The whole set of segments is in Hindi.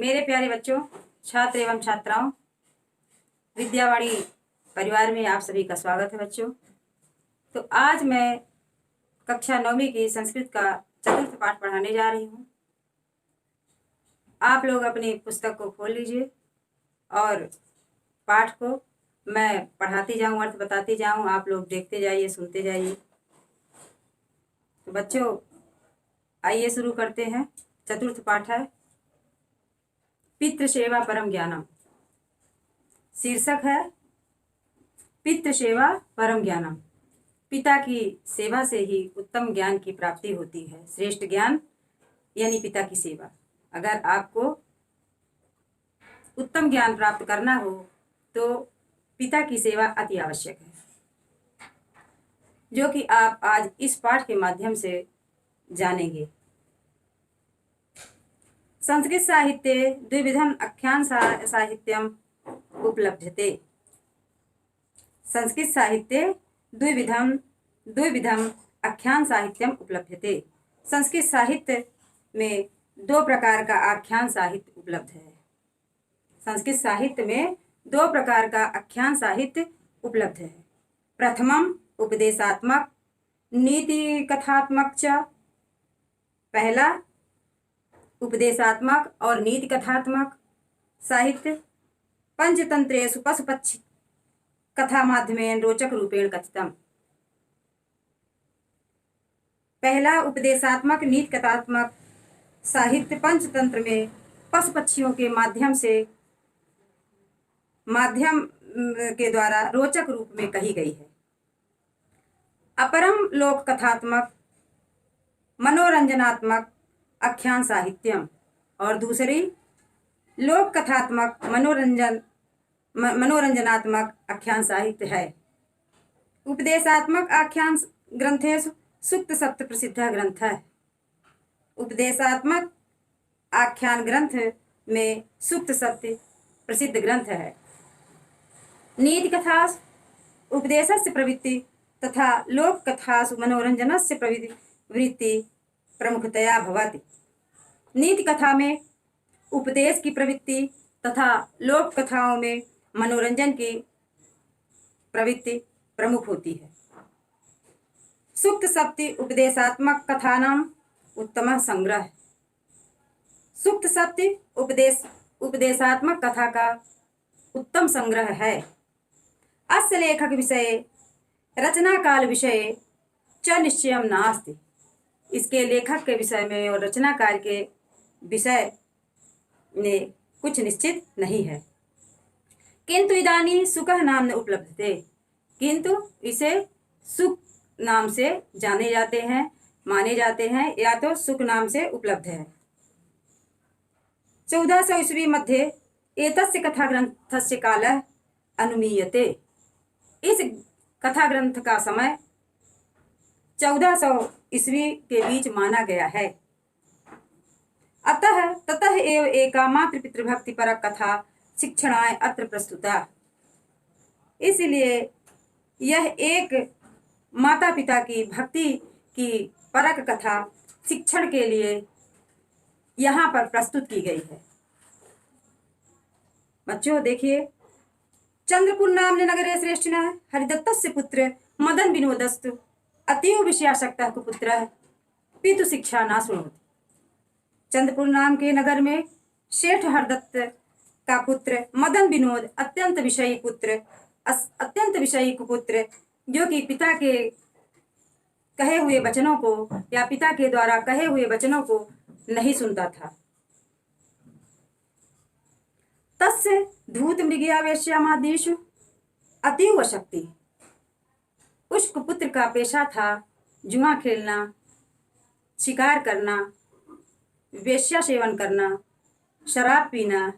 मेरे प्यारे बच्चों, छात्र एवं छात्राओं, विद्यावाणी परिवार में आप सभी का स्वागत है बच्चों। तो आज मैं कक्षा 9वीं की संस्कृत का चतुर्थ पाठ पढ़ाने जा रही हूँ। आप लोग अपनी पुस्तक को खोल लीजिए और पाठ को मैं पढ़ाती जाऊँ, अर्थ बताती जाऊँ, आप लोग देखते जाइए, सुनते जाइए। तो बच्चों आइए शुरू करते हैं। चतुर्थ पाठ है पितृ सेवा परम ज्ञानम। शीर्षक है पितृ सेवा परम ज्ञानम। पिता की सेवा से ही उत्तम ज्ञान की प्राप्ति होती है। श्रेष्ठ ज्ञान यानी पिता की सेवा। अगर आपको उत्तम ज्ञान प्राप्त करना हो तो पिता की सेवा अति आवश्यक है, जो कि आप आज इस पाठ के माध्यम से जानेंगे। संस्कृत साहित्ये द्विविधम आख्यान साहित्यम उपलभ्यते। संस्कृत साहित्ये द्विविधम आख्यान साहित्यम उपलभ्यते। संस्कृत साहित्य में दो प्रकार का आख्यान साहित्य उपलब्ध है। संस्कृत साहित्य में दो प्रकार का आख्यान साहित्य उपलब्ध है। प्रथमम उपदेशात्मक नीति कथात्मक च। पहला उपदेशात्मक और नीति कथात्मक साहित्य पंचतंत्रेषु पशुपक्षी कथा माध्यमेन रोचक रूपेण कथितम। पहला उपदेशात्मक नीति कथात्मक साहित्य पंचतंत्र में पशु पक्षियों के माध्यम के द्वारा रोचक रूप में कही गई है। अपरम लोक कथात्मक मनोरंजनात्मक आख्यान साहित्यम, और दूसरी लोक कथात्मक मनोरंजनात्मक आख्यान साहित्य है। उपदेशात्मक आख्यान ग्रंथेषु सूक्त सप्त प्रसिद्ध ग्रंथ है। उपदेशात्मक आख्यान ग्रंथ में सूक्त सप्त प्रसिद्ध ग्रंथ है। नीति कथासु उपदेशस्य प्रवृत्ति तथा लोक कथासु मनोरंजनस्य प्रवृत्ति प्रमुखतया भवति। नीति कथा में उपदेश की प्रवृत्ति तथा लोक कथाओं में मनोरंजन की प्रवृत्ति प्रमुख होती है। सूक्त सप्ति उपदेशात्मक कथानाम उत्तम संग्रह। सूक्त सप्ति उपदेशात्मक कथा का उत्तम संग्रह है। अस्य लेखक विषये रचना काल विषये च निश्चयम नास्ति। इसके लेखक के विषय में और रचनाकार के विषय में कुछ निश्चित नहीं है। किंतु इदानी सुकः नाम न उपलब्धते। किंतु इसे सुक नाम से जाने जाते हैं, माने जाते हैं, या तो सुक नाम से उपलब्ध है। 1400 ईस्वी मध्ये एतस्य कथा ग्रंथस्य कालः अनुमीयते। इस कथा ग्रंथ का समय 1400 ईस्वी के बीच माना गया है। अतः ततः एव एका मातृपितृभक्ति परक कथा शिक्षणाय अत्र प्रस्तुता। इसलिए यह एक माता पिता की भक्ति की परक कथा शिक्षण के लिए यहाँ पर प्रस्तुत की गई है। बच्चों देखिए, चंद्रपुर नाम्ने नगरे श्रेष्ठिनः हरिदत्तस्य पुत्र मदन विनोदस्तु अतीव विषयासक्तः कुपुत्रः पितु शिक्षा न शृणोति। चंद्रपुर नाम के नगर में शेठ हरदत्त का पुत्र मदन विनोद अत्यंत विषयी कुपुत्र, जो कि पिता के कहे हुए वचनों को या पिता के द्वारा कहे हुए वचनों को नहीं सुनता था। तस्य धूत मृगयावेश्यामादिषु अतीव शक्ति। उस कुपुत्र का पेशा था जुआ खेलना, शिकार करना, वेश्या सेवन करना, शराब पीना,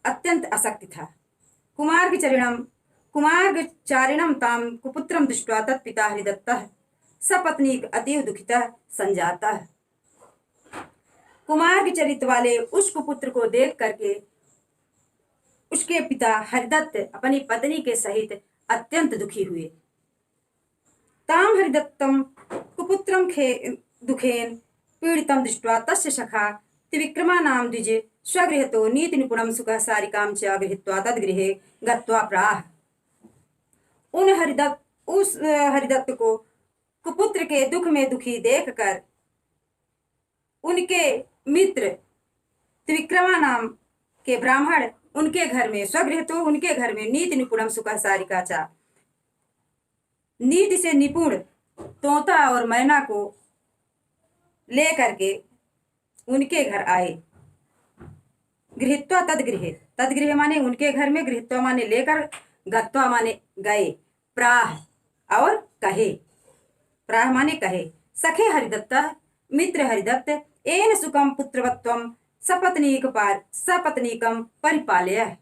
अत्यंत आसक्ति था। कुमार्गचारिणं ताम कुपुत्रं दृष्ट्वा तत्पिता हरिदत्तः सपत्नीक अतीव दुखितः संजातः। कुमार्ग चरित्र वाले उस कुपुत्र को देख करके उसके पिता हरिदत्त अपनी पत्नी के सहित अत्यंत दुखी हुए। ताम हरिदत्तम कुपुत्रम दुखेन पीड़ितम दृष्ट्वा तस्य सखा त्रिविक्रमा नाम द्विज स्वगृहतो नीति निपुणम सुख सारिकाम च गृहीत्वा तद्गृहे गत्वा प्राह। उस हरिदत्त को कुपुत्र के दुख में दुखी देखकर उनके मित्र त्रिविक्रमा नाम के ब्राह्मण उनके घर में स्वगृह तो उनके घर में नीति निपुणम सुख सारिका चा नीति से निपुण तोता और मैना को लेकर के उनके घर आए। गृहीत्वा तदगृह, तदगृह माने उनके घर में, गृहीत्वा माने लेकर, गत्वा माने गए, प्राह और कहे, प्राह माने कहे। सखे हरिदत्त मित्र हरिदत्त एन सुखम पुत्रवत्वम सपत्नीकम परिपालय।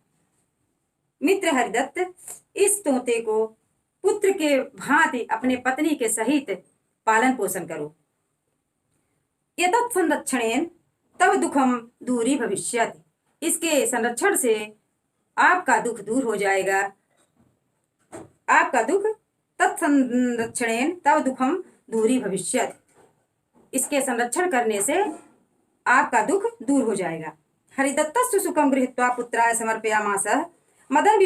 मित्र हरिदत्त इस तोते को पुत्र के भांति अपने पत्नी के सहित पालन पोषण करो। यतत् संरक्षणेन तव दुखम दूरी भविष्यति, इसके संरक्षण से आपका दुख दूर हो जाएगा। आपका दुख तत्संरक्षणेन तव दुखम दूरी भविष्यति, इसके संरक्षण करने से आपका दुख दूर हो जाएगा। हरिदत्तस्य सुखम गृहीत्वा पुत्राय समर्पयामास। मदन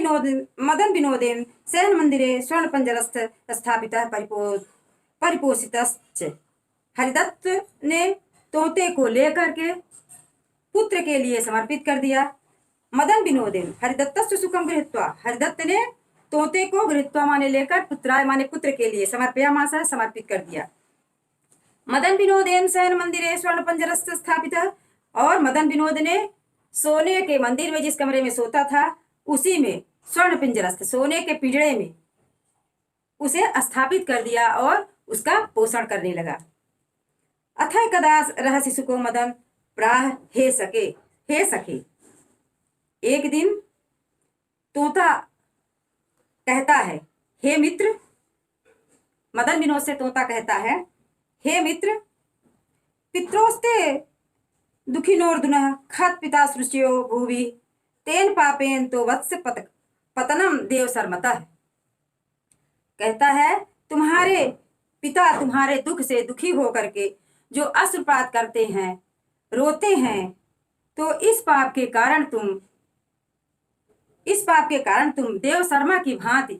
विनोदेन शयन मंदिरे स्वर्ण पंजरस्थ स्थापितः परिपोषितश्च। हरिदत्त ने तोते को लेकर के पुत्र के लिए समर्पित कर दिया। मदन विनोदेन हरिदत्तस्य सुखम गृहीत्वा, हरिदत्त ने तोते को गृहीत्वा माने लेकर, पुत्राय माने पुत्र के लिए, समर्पयामास समर्पित कर दिया। मदन विनोदेन शयन मंदिरे स्वर्ण पंजरस्थ स्थापित, और मदन विनोद ने सोने के मंदिर में जिस कमरे में सोता था उसी में स्वर्ण पिंजरस्थ, सोने के पिंजड़े में उसे स्थापित कर दिया और उसका पोषण करने लगा। अथय कदा रहस्य सुको मदन प्राह हे सखे। एक दिन तोता कहता है, हे मित्र, मदन विनोद से तोता कहता है, हे मित्र, पित्रोस्ते दुखिनोर्दुनः खत पिता सृष्यो भूवि तेन पापेन तो वत्स पतनम देव सरमतः। कहता है, तुम्हारे पिता तुम्हारे दुख से दुखी होकर के जो अश्रुपात करते हैं, रोते हैं, तो इस पाप के कारण तुम देव शर्मा की भांति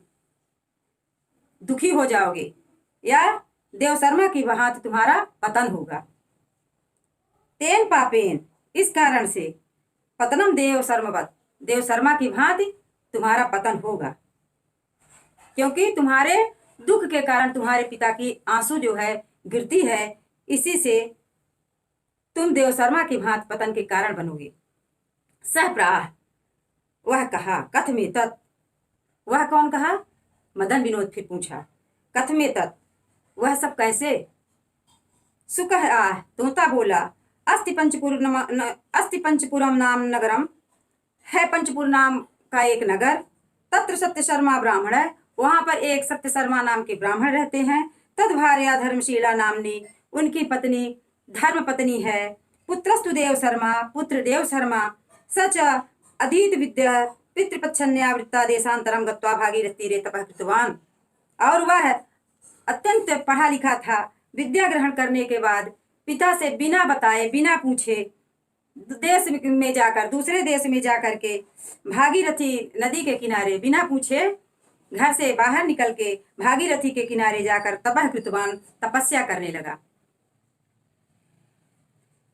दुखी हो जाओगे, या देव शर्मा की भांति तुम्हारा पतन होगा। तेन पापेन, इस कारण से, पतनम देव शर्मवत, देव शर्मा की भांति तुम्हारा पतन होगा, क्योंकि तुम्हारे दुख के कारण तुम्हारे पिता की आंसू जो है गिरती है, इसी से तुम देव शर्मा की भांति पतन के कारण बनोगे। सह प्राह, वह कहा, कथ में तत्, वह कौन कहा? मदन विनोद फिर पूछा, कथ में तत्, वह सब कैसे? सुकह आह, तोता बोला, अस्ति पंचपुरम नाम नगरम, है पंचपुर नाम का एक नगर, तत्र सत्य शर्मा ब्राह्मण है, वहां पर एक सत्य शर्मा नाम के ब्राह्मण रहते हैं। तद भार्या धर्मशीला नामनी, उनकी पत्नी धर्म पत्नी है। पुत्रस्तु देव शर्मा, पुत्र देव शर्मा, सच अधीत विद्या पितृपच्छन्यावृत्ता देशांतरम गत्वा भागीरथी तीरे तपः कृतवान, और वह अत्यंत पढ़ा लिखा था। विद्या ग्रहण करने के बाद पिता से बिना बताए, बिना पूछे देश में जाकर, दूसरे देश में जाकर के भागीरथी नदी के किनारे बिना पूछे घर से बाहर निकल के भागीरथी के किनारे जाकर तपः कृतवान, तपस्या करने लगा।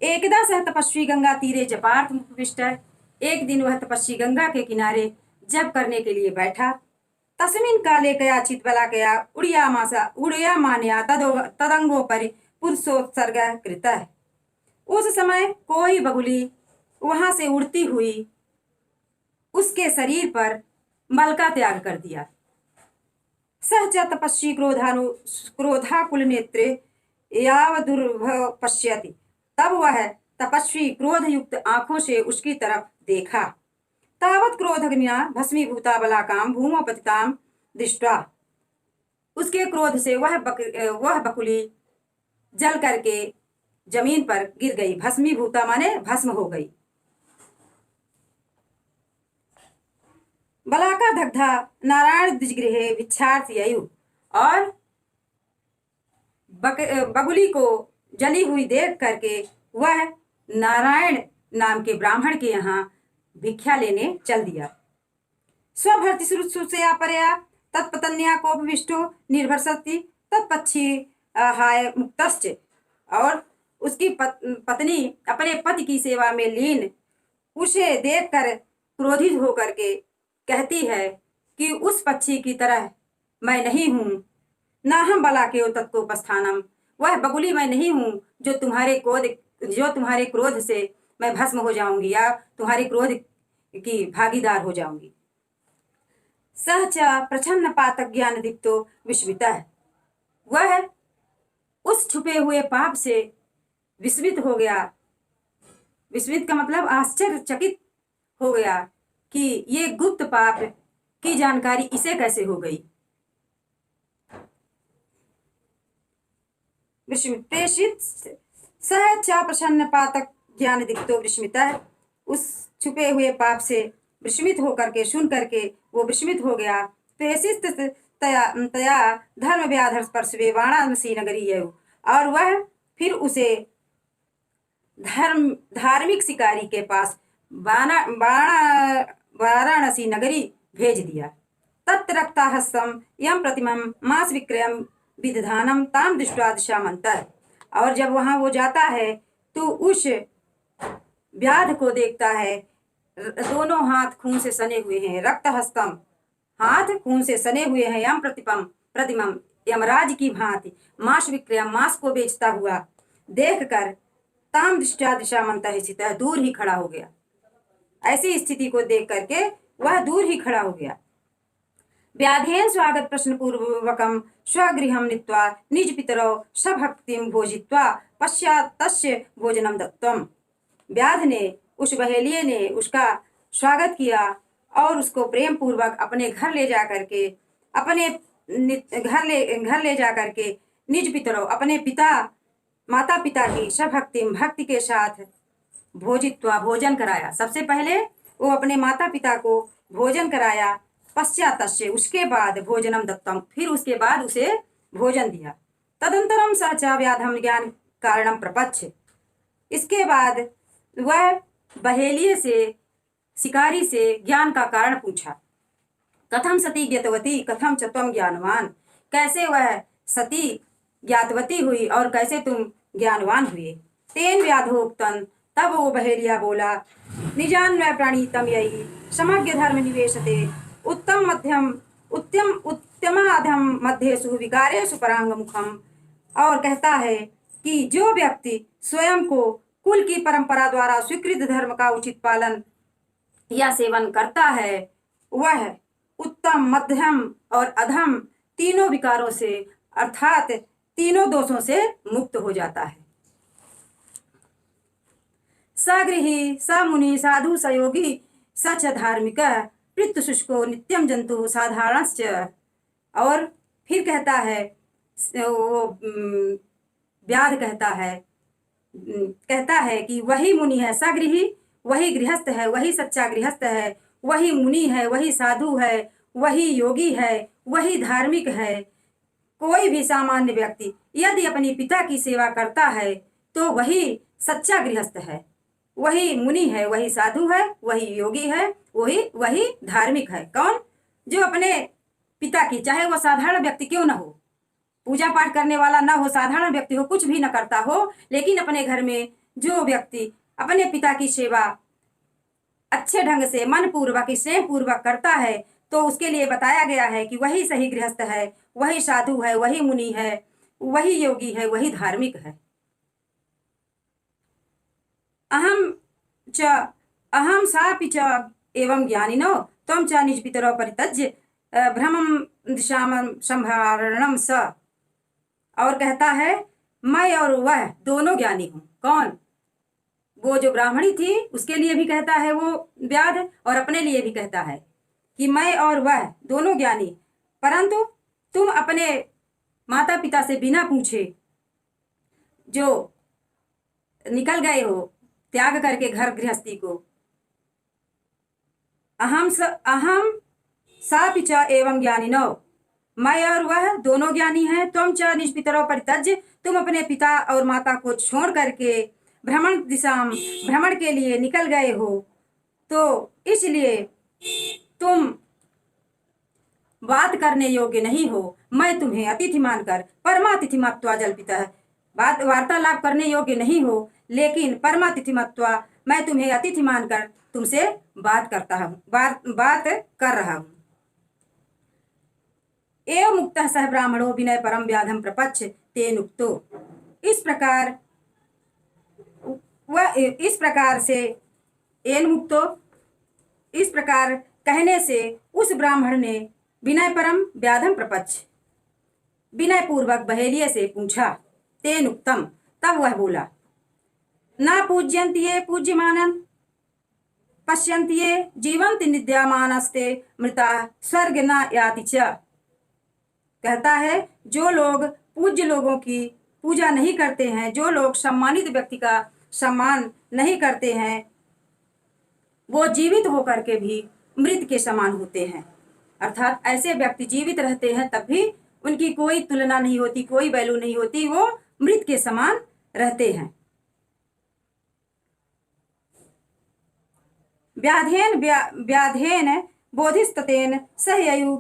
एकदा सह तपस्वी गंगा तीरे जपार्थ उपविष्ट, एक दिन वह तपस्वी गंगा के किनारे जप करने के लिए बैठा। तस्मिन् काले कयाचित् बलाकया उड़िया मान्या तदंगोपरि पुरुषोत्सर्ग कृतः, उस समय कोई बगुली वहां से उड़ती हुई उसके शरीर पर मलका त्याग कर दिया। सह च तपस्वी क्रोधाकुल नेत्रे यावदुर्भव पश्यति, तब वह तपस्वी क्रोध युक्त आंखों से उसकी तरफ देखा। तावत क्रोधग्निना भस्मीभूता बलाकाम भूमोपतिताम दृष्ट्वा, उसके क्रोध से वह बकुली जल करके जमीन पर गिर गई। भस्मीभूता माने भस्म हो गई। बलाका दग्धा नारायण द्विजगृहे भिक्षार्थययु, और बगुली को जली हुई देख करके वह नारायण नाम के ब्राह्मण के यहाँ भिक्षा लेने चल दिया। स्वभर्ति शुश्रूषया परया तत्पत्न्या कोपविष्टो निर्भरसति तत्पक्षी हाय मुक्तश्च। और उसकी पत्नी अपने पति की सेवा में लीन उसे देखकर क्रोधित होकर के कहती है कि उस पक्षी की तरह मैं नहीं हूँ, ना हम बला के तत्कोपस्थानम, वह बगुली मैं नहीं हूँ जो तुम्हारे क्रोध से मैं भस्म हो जाऊंगी या तुम्हारे क्रोध की भागीदार हो जाऊंगी। सहच प्रछन्न पातक ज्ञान दीप्तो विस्मिता है, वह उस छुपे हुए पाप से विस्मित हो गया। विस्मित का मतलब आश्चर्यचकित हो गया कि ये गुप्त पाप की जानकारी इसे कैसे हो गई। प्रेषित सहज प्रसन्न पातक ज्ञान दिक्तो विस्मिता है, उस छुपे हुए पाप से विस्मित होकर के सुन करके वो विस्मित हो गया। प्रेषित तया धर्म व्याधर स्पर्शवे वाराणसी नगरी है, और वह फिर उसे धार्मिक शिकारी के पास वाराणसी नगरी भेज दिया। तत्र रक्ताहस्तम यम प्रतिमम मांस विक्रयम विदधानम ताम दृष्टवा दिशामंतर। और जब वहां वो जाता है तो उस व्याध को देखता है, दोनों हाथ खून से सने हुए हैं, रक्तहस्तम हाथ खून से सने हुए हैं, यम प्रतिमम यमराज की भांति, मांस विक्रयम मांस को बेचता हुआ देखकर ताम दृष्टा दिशामंतर स्थित, दूर ही खड़ा हो गया। ऐसी स्थिति को देख करके वह दूर ही खड़ा हो गया। व्याधेन स्वागत प्रश्न पूर्वकम स्वगृहम नीत्वा निज पितरौ सभक्तिम भोजित्वा पश्चात तस्य भोजनम दत्तम। व्याध ने, उस बहेलिये ने उसका स्वागत किया और उसको प्रेम पूर्वक अपने घर ले जा करके घर ले जा करके निज पितरौ अपने पिता माता पिता की सभक्तिम भक्ति के साथ भोजित्वा भोजन कराया। सबसे पहले वो अपने माता पिता को भोजन कराया, पश्चात उसके बाद भोजनम दत्तम, फिर उसके बाद उसे भोजन दिया। तदंतरम सहचा व्याधम ज्ञान कारणम प्रपच्छ, इसके बाद वह बहेलिये से शिकारी से ज्ञान का कारण पूछा। कथम सती ज्ञातवती कथम च त्वं ज्ञानवान, कैसे वह सती ज्ञातवती हुई और कैसे तुम ज्ञानवान हुए। तेन व्याधोक्तन, तब वो बहेलिया बोला, निजान्वय प्रणीतम यही समग्र धर्म निवेशते उत्तमाधम मध्येषु विकारेषु परांग मुखम। और कहता है कि जो व्यक्ति स्वयं को कुल की परंपरा द्वारा स्वीकृत धर्म का उचित पालन या सेवन करता है, वह उत्तम मध्यम और अधम तीनों विकारों से अर्थात तीनों दोषों से मुक्त हो जाता है। सगृही समुनि साधु सयोगी सच धार्मिक पृथ्वी शुष्को नित्यम जंतु साधारणश्च। और फिर कहता है वो व्याध कहता है कि वही मुनि है, सगृही वही गृहस्थ है, वही सच्चा गृहस्थ है, वही मुनि है, वही साधु है, वही योगी है, वही धार्मिक है। कोई भी सामान्य व्यक्ति यदि अपनी पिता की सेवा करता है तो वही सच्चा गृहस्थ है, वही मुनि है, वही साधु है, वही योगी है, वही धार्मिक है। कौन? जो अपने पिता की, चाहे वो साधारण व्यक्ति क्यों न हो, पूजा पाठ करने वाला ना हो, साधारण व्यक्ति हो, कुछ भी न करता हो, लेकिन अपने घर में जो व्यक्ति अपने पिता की सेवा अच्छे ढंग से मन पूर्वक स्नेह पूर्वक करता है तो उसके लिए बताया गया है कि वही सही गृहस्थ है, वही साधु है, वही मुनि है, वही योगी है, वही धार्मिक है। अहम सापि च एवं ज्ञानिनो त्वं च निज पितरौ परित्यज्य भ्रमं दिशाम संभारणम स। और कहता है मैं और वह दोनों ज्ञानी हूँ। कौन? वो जो ब्राह्मणी थी उसके लिए भी कहता है वो व्याध, और अपने लिए भी कहता है कि मैं और वह दोनों ज्ञानी, परंतु तुम अपने माता पिता से बिना पूछे जो निकल गए हो त्याग करके घर गृहस्थी को। अहम सापि च एवं ज्ञानिनो, मैं और वह दोनों ज्ञानी हैं। त्वं च निज पितरौ परित्यज्य, तुम अपने पिता और माता को छोड़ करके भ्रमण के लिए निकल गए हो, तो इसलिए तुम बात करने योग्य नहीं हो। मैं तुम्हें अतिथि मानकर परमातिथि मत्वा जल्पिता है। बात वार्तालाप करने योग्य नहीं हो, लेकिन परमातिथि मत्वा मैं तुम्हें अतिथि मानकर तुमसे बात बात कर रहा हूँ। एवं मुक्तः सह ब्राह्मणो विनय परम व्याधम प्रपच्छ तेन उक्तो। इस प्रकार से एन मुक्तो, इस प्रकार कहने से उस ब्राह्मण ने विनय परम व्याधम प्रपच्छ, विनय पूर्वक बहेलिये से पूछा। तेन उक्तम, तब वह बोला। ना पूज्यन्ति ये पूज्यमानन् पश्यन्ति ये जीवन्ति निद्यामानस्ते मृता स्वर्ग न याति च। कहता है, जो लोग पूज्य लोगों की पूजा नहीं करते हैं, जो लोग सम्मानित व्यक्ति का सम्मान नहीं करते हैं, वो जीवित होकर के भी मृत के समान होते हैं। अर्थात ऐसे व्यक्ति जीवित रहते हैं तब भी उनकी कोई तुलना नहीं होती, कोई वैल्यू नहीं होती, वो मृत के समान रहते हैं। व्याधेन बोधिस्ततेन सहययु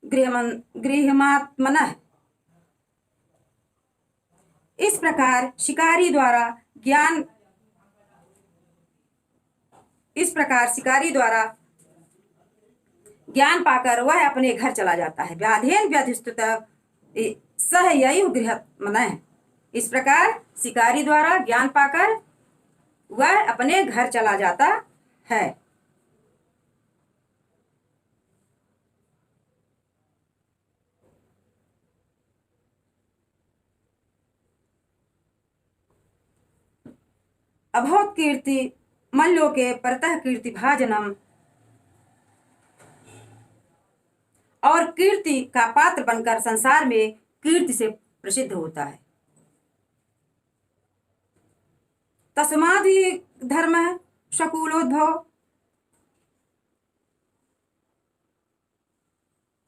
गृहमात्मनः। इस प्रकार शिकारी द्वारा ज्ञान पाकर वह अपने घर चला जाता है। व्याधेन व्याधिस्तुत सहययु गृहमात्मनः। इस प्रकार शिकारी द्वारा ज्ञान पाकर वह अपने घर चला जाता है। अभवत् कीर्ति मल्लोके परतः कीर्ति भाजनम। और कीर्ति का पात्र बनकर संसार में कीर्ति से प्रसिद्ध होता है। तस्मादि धर्म शकुलोद्भव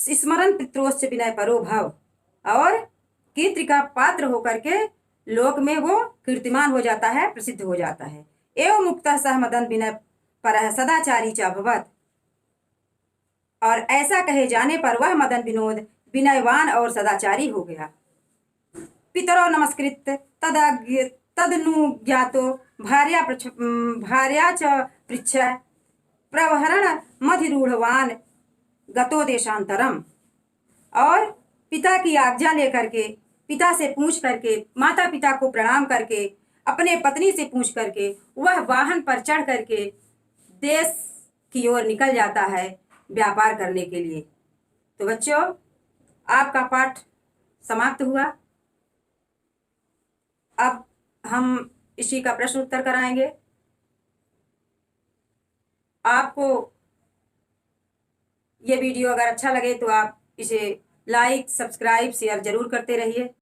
स्मरण पित्रोश्च विनय परो भव। और कीर्ति का पात्र होकर के लोक में वो कीर्तिमान हो जाता है, प्रसिद्ध हो जाता है। एवं मुक्तः सह मदन विनय परः सदाचारी च अभवत्। और ऐसा कहे जाने पर वह मदन विनोद विनयवान और सदाचारी हो गया। पितरो नमस्कृत तदनुज्ञातो भार्या च पृच्छ प्रवहरण मधिरूढ़वान गतो देशांतरम। और पिता की आज्ञा लेकर के, पिता से पूछ करके, माता पिता को प्रणाम करके, अपने पत्नी से पूछ करके वह वाहन पर चढ़ करके देश की ओर निकल जाता है व्यापार करने के लिए। तो बच्चों, आपका पाठ समाप्त हुआ। अब हम इसी का प्रश्न उत्तर कराएंगे। आपको ये वीडियो अगर अच्छा लगे तो आप इसे लाइक, सब्सक्राइब, शेयर जरूर करते रहिए।